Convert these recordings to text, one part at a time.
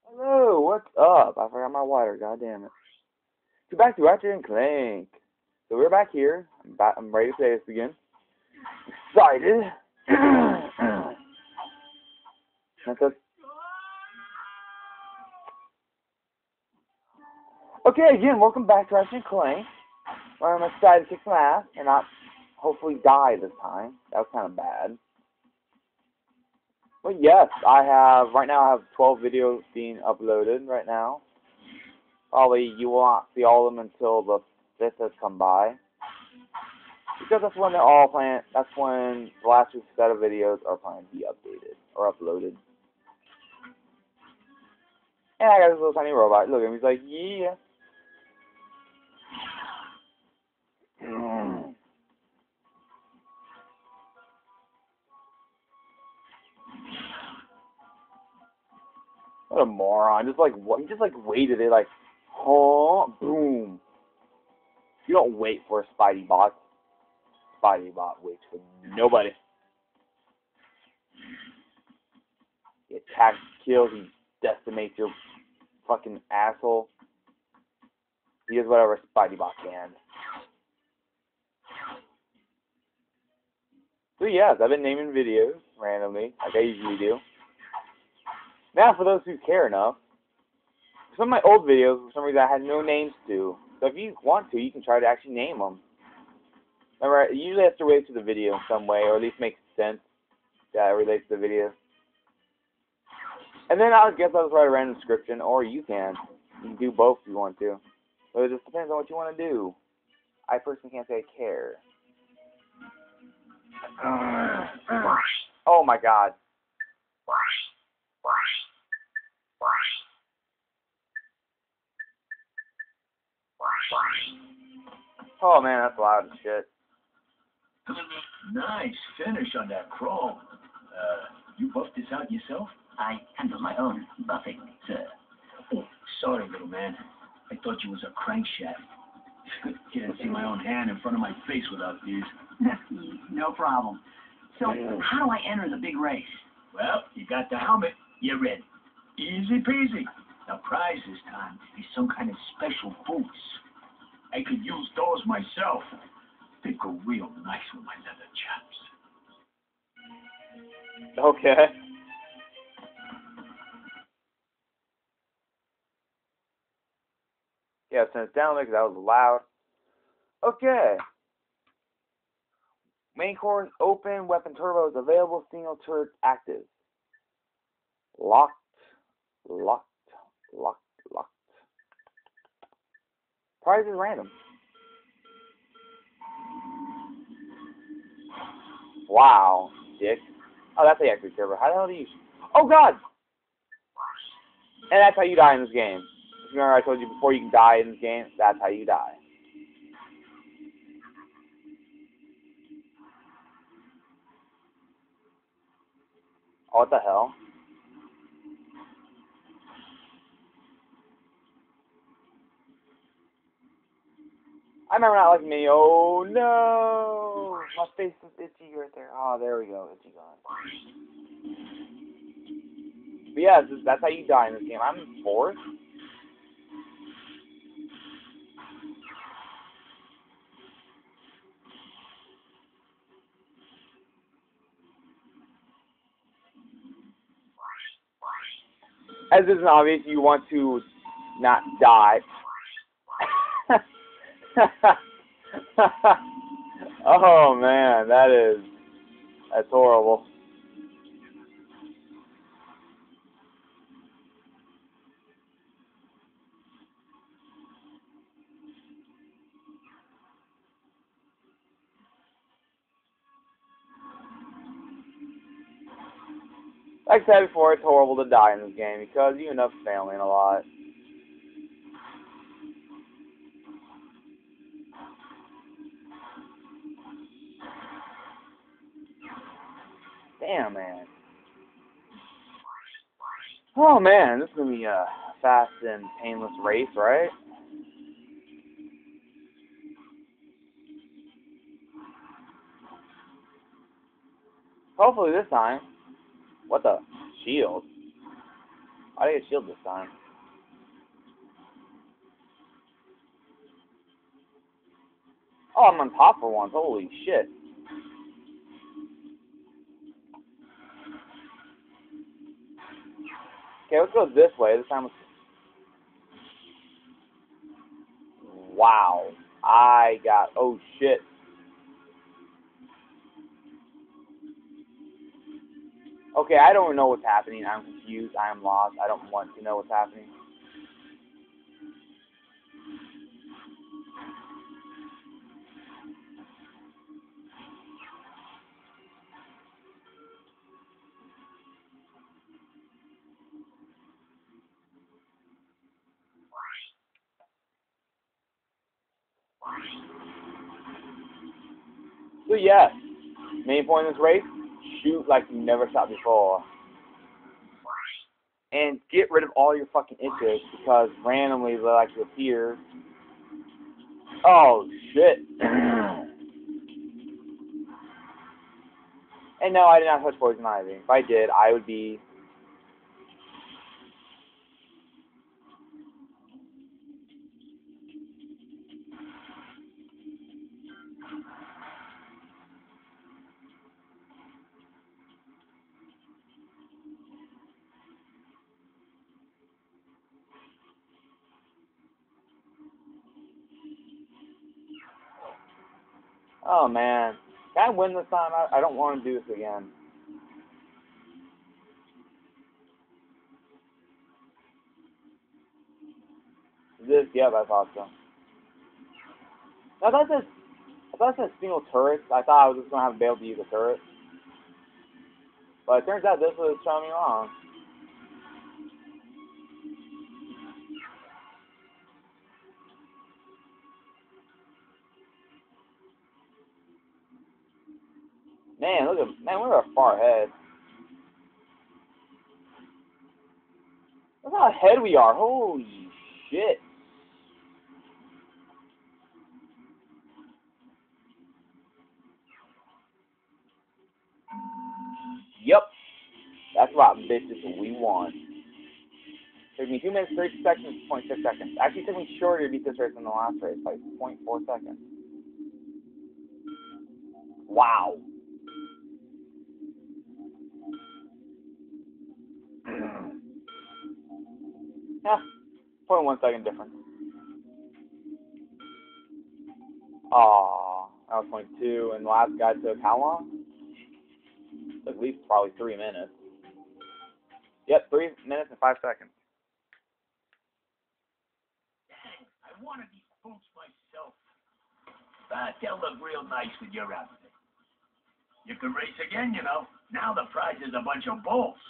Hello, what's up? I forgot my water, god damn it. Get back to Ratchet and Clank. So we're back here. I'm ready to play this again. Excited. That's us. Okay, again, welcome back to Ratchet and Clank. Where I'm excited to kick some ass and not hopefully die this time. That was kind of bad. But yes, right now I have 12 videos being uploaded right now. Probably you will not see all of them until the 5th has come by. Because that's when they're all planned, that's when the last two set of videos are planned to be updated, or uploaded. And I got this little tiny robot, look at him, he's like, yeah. What a moron, he just waited it, like, oh, boom. You don't wait for a Spidey bot. Spidey bot waits for nobody. He attacks, kills, he decimates your fucking asshole. He does whatever Spidey bot can. So yes, I've been naming videos randomly, like I usually do. Now for those who care enough, some of my old videos, for some reason I had no names to. So if you want to, you can try to actually name them. Remember, it usually has to relate to the video in some way, or at least make sense that it relates to the video. And then I guess I'll just write a random description, or you can. You can do both if you want to. So it just depends on what you want to do. I personally can't say I care. Oh my god. Oh man, that's loud as shit. Nice finish on that chrome. You buffed this out yourself? I handle my own buffing, sir. Oh, sorry, little man. I thought you was a crankshaft. Can't see my own hand in front of my face without these. No problem. So, how do I enter the big race? Well, you got the helmet. You're in. Easy peasy. The prize this time is some kind of special boots. I could use those myself. They go real nice with my leather chaps. Okay. Yeah, turn it down because that was loud. Okay. Main core is open, weapon turbo is available, single turret active. Locked, locked, locked, locked. Prize is random. Wow, dick. Oh, that's the active server. How the hell do you... Oh, God! And that's how you die in this game. If you remember I told you before you can die in this game, that's how you die. Oh, what the hell? I remember not liking me. Oh, no! My face is itchy right there. Oh, there we go. Itchy gone. But yeah, that's how you die in this game. I'm in 4th. As isn't obvious, you want to not die. Oh man, that's horrible. Like I said before, it's horrible to die in this game because you end up failing a lot. Damn, man. Oh man, this is gonna be a fast and painless race, right? Hopefully this time. What the? Shield. I didn't get a shield this time. Oh, I'm on top for once. Holy shit. Okay, let's go this way. This time. Wow. I got. Oh shit. Okay, I don't know what's happening. I'm confused. I am lost. I don't want to know what's happening. So yes, main point of this race, shoot like you never shot before. And get rid of all your fucking itches because randomly they like to appear. Oh shit. And no, I did not touch poison ivy. If I did, I would be. Oh man. Can I win this time? I don't want to do this again. This, yep, I thought so. I thought it said single turrets. I thought I was just going to have to be able to use a turret. But it turns out this was showing me wrong. Man, we're far ahead. Look how ahead we are. Holy shit. Yep. That's right, bitches. We won. Took me 2 minutes, 30 seconds, 0.6 seconds. Actually, it took me shorter to beat this race than the last race, like 0.4 seconds. Wow. Yeah, 0.1 second difference. Aww, that was 0.2, and the last guy took how long? At least probably 3 minutes. Yep, 3 minutes and 5 seconds. I wanted these boots myself. But they'll look real nice with your outfit. You can race again, you know. Now the prize is a bunch of bulls.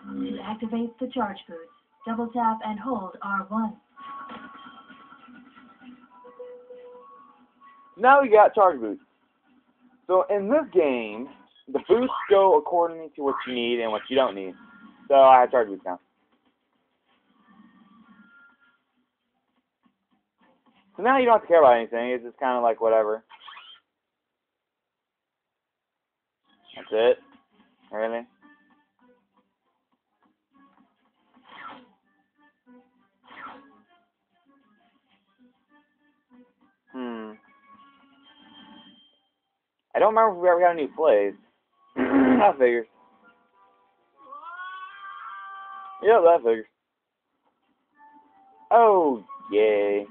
To activate the charge boost, double tap and hold R1. Now we got charge boosts. So in this game, the boosts go according to what you need and what you don't need. So I have charge boosts now. So now you don't have to care about anything. It's just kind of like whatever. That's it. Really? I don't remember if we ever got a new place. That figures. Yeah, that figures. Oh, yay.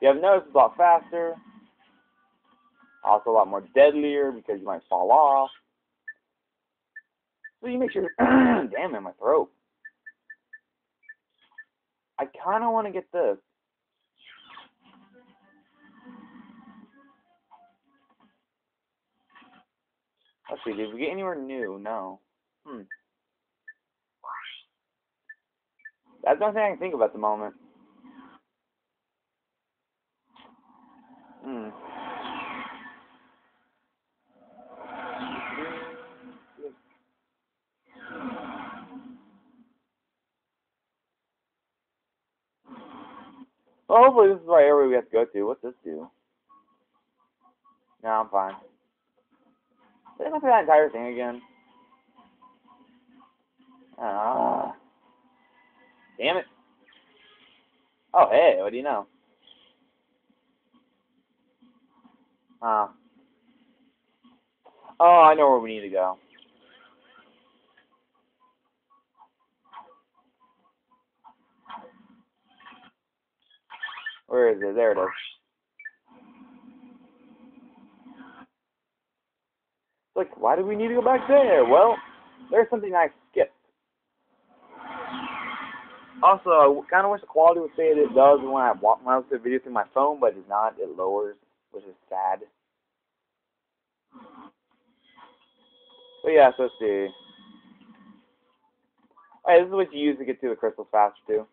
You have noticed it's a lot faster. Also a lot more deadlier because you might fall off. So you make sure. Damn, in my throat. I kind of want to get this. Let's see, did we get anywhere new? No. That's the only thing I can think of at the moment. Well, hopefully this is the right area we have to go to. What's this do? No, I'm fine. Did I go through that entire thing again? Ah. Damn it. Oh, hey, what do you know? Oh, I know where we need to go. Where is it? There it is. Like, why do we need to go back there? Well, there's something I skipped. Also, I kind of wish the quality would say it does when I look at the video through my phone, but it's not. It lowers, which is sad. But yeah, so let's see. Alright, this is what you use to get to the crystals faster, too.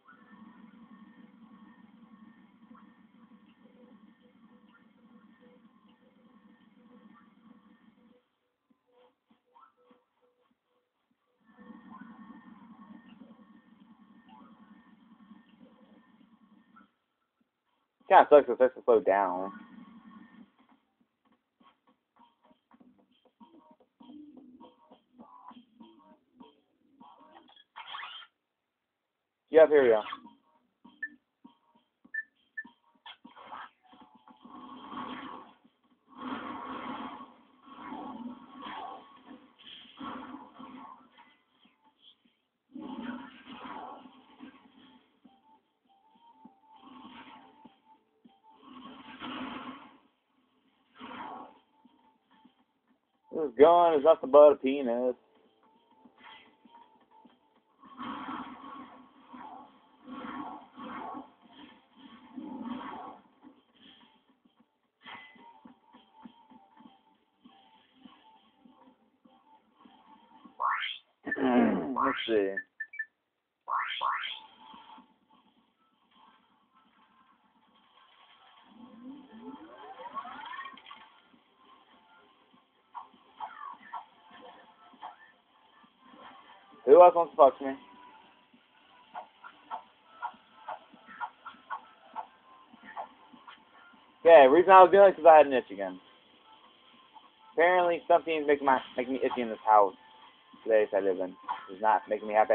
Kind of sucks because it starts to slow down. Yep, here we go. This gun is nothing but a penis. Let's see. Who else wants to fuck me? Okay, the reason I was doing it is because I had an itch again. Apparently, something's making me itchy in this house today I live in. It's not making me happy.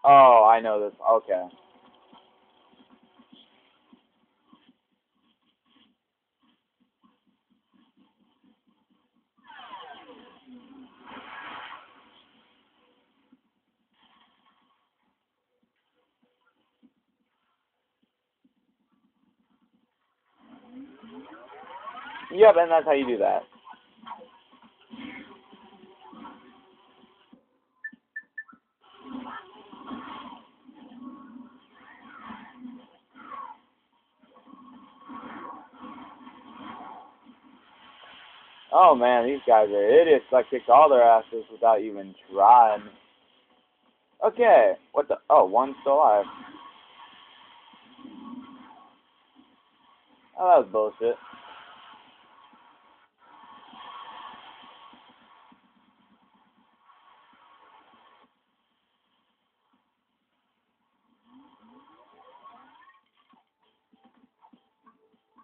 Oh, I know this. Okay. Yep, and that's how you do that. Oh man, these guys are idiots. I kicked all their asses without even trying. Okay, what the? Oh, one's still alive. Oh, that was bullshit.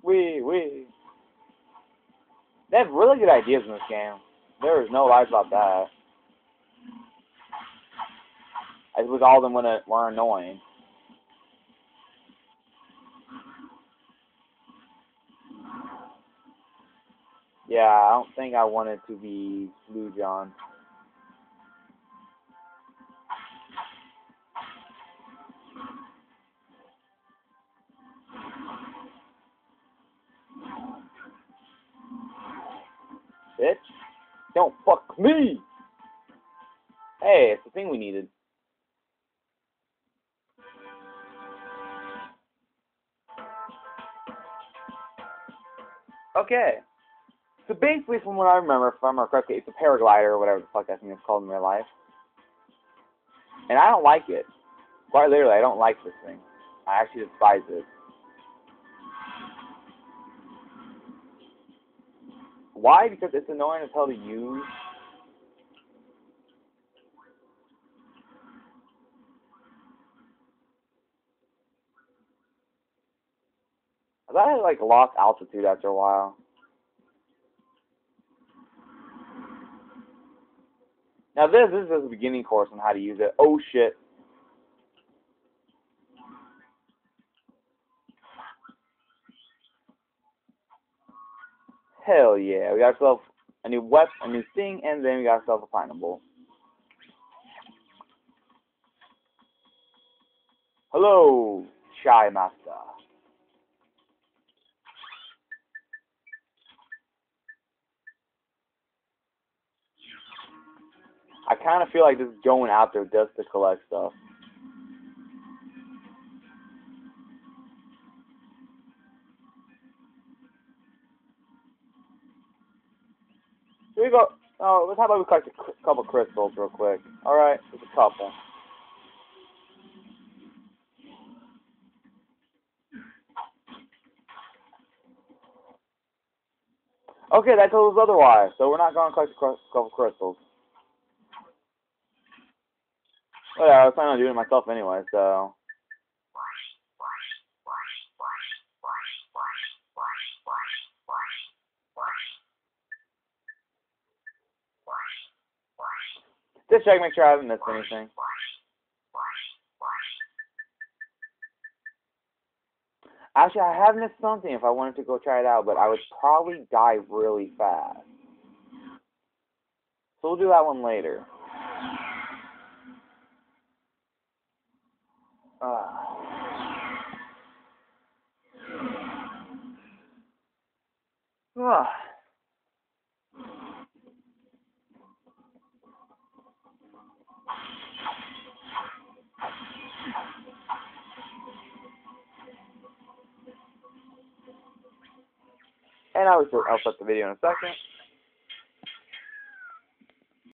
Wee. They have really good ideas in this game. There is no lies about that. I suppose all of them were annoying. Yeah, I don't think I wanted to be Blue John. Bitch, don't fuck me! Hey, it's the thing we needed. Okay. So basically, from what I remember, if I remember correctly, it's a paraglider or whatever the fuck that thing is called in real life. And I don't like it. Quite literally, I don't like this thing. I actually despise it. Why? Because it's annoying as hell to use. I like lost altitude after a while. Now this is just a beginning course on how to use it. Oh shit. Hell yeah. We got ourselves a new weapon, a new thing, and then we got ourselves a pineapple. Hello, Shy Master. I kind of feel like just going out there just to collect stuff. Here we go. Oh, how about we collect a couple crystals real quick? Alright, just a couple. Okay, that told us otherwise, so we're not going to collect a couple crystals. Well, yeah, I was planning on doing it myself anyway, so... Just check, make sure I haven't missed anything. Actually, I have missed something if I wanted to go try it out, but I would probably die really fast. So we'll do that one later. And I'll start the video in a second.